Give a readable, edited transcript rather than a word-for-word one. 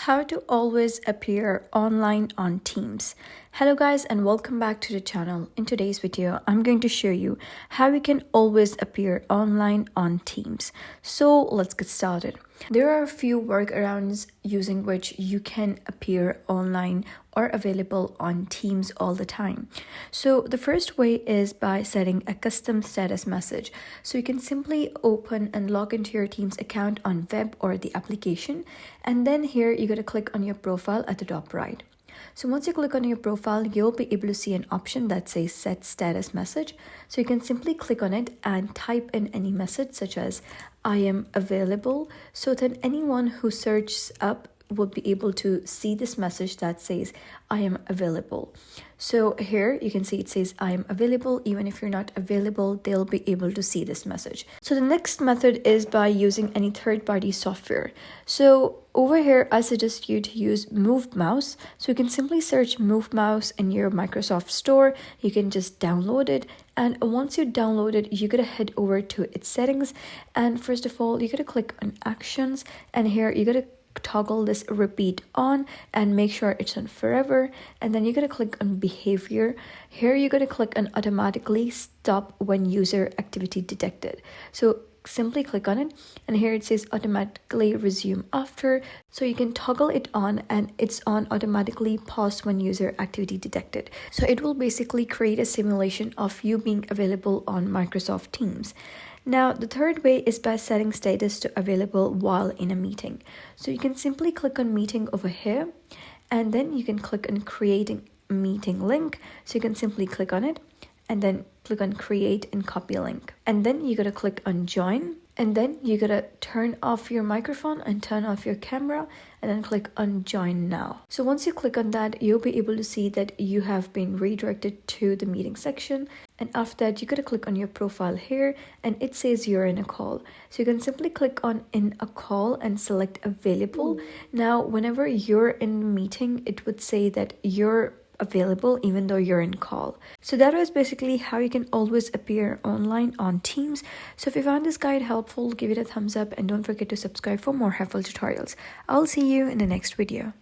How to always appear online on Teams. Hello guys and welcome back to the channel. In today's video, I'm going to show you how you can always appear online on Teams. So let's get started. There are a few workarounds using which you can appear online or available on Teams all the time. So the first way is by setting a custom status message. So you can simply open and log into your Teams account on web or the application, and then here you got to click on your profile at the top right. So once you click on your profile, you'll be able to see an option that says set status message. So you can simply click on it and type in any message such as I am available, so that anyone who searches up would be able to see this message that says I am available. So here you can see it says I am available. Even if you're not available, they'll be able to see this message. So the next method is by using any third-party software. So over here, I suggest you to use MoveMouse. So you can simply search MoveMouse in your Microsoft Store. You can just download it. And once you download it, you're going to head over to its settings. And first of all, you're going to click on actions. And here you're going to toggle this repeat on and make sure it's on forever, and then you're going to click on behavior. Here you're going to click on automatically stop when user activity detected. So simply click on it, and here it says automatically resume after, so you can toggle it on and it's on automatically pause when user activity detected. So it will basically create a simulation of you being available on Microsoft Teams. Now, the third way is by setting status to available while in a meeting. So you can simply click on meeting over here, and then you can click on creating a meeting link. So you can simply click on it and then click on create and copy link. And then you gotta click on join, and then you gotta turn off your microphone and turn off your camera, and then click on join now. So once you click on that, you'll be able to see that you have been redirected to the meeting section. And after that, you gotta click on your profile here, and it says you're in a call. So you can simply click on in a call and select available. Now, whenever you're in a meeting, it would say that you're available even though you're in call. So that was basically how you can always appear online on Teams. So if you found this guide helpful, give it a thumbs up and don't forget to subscribe for more helpful tutorials. I'll see you in the next video.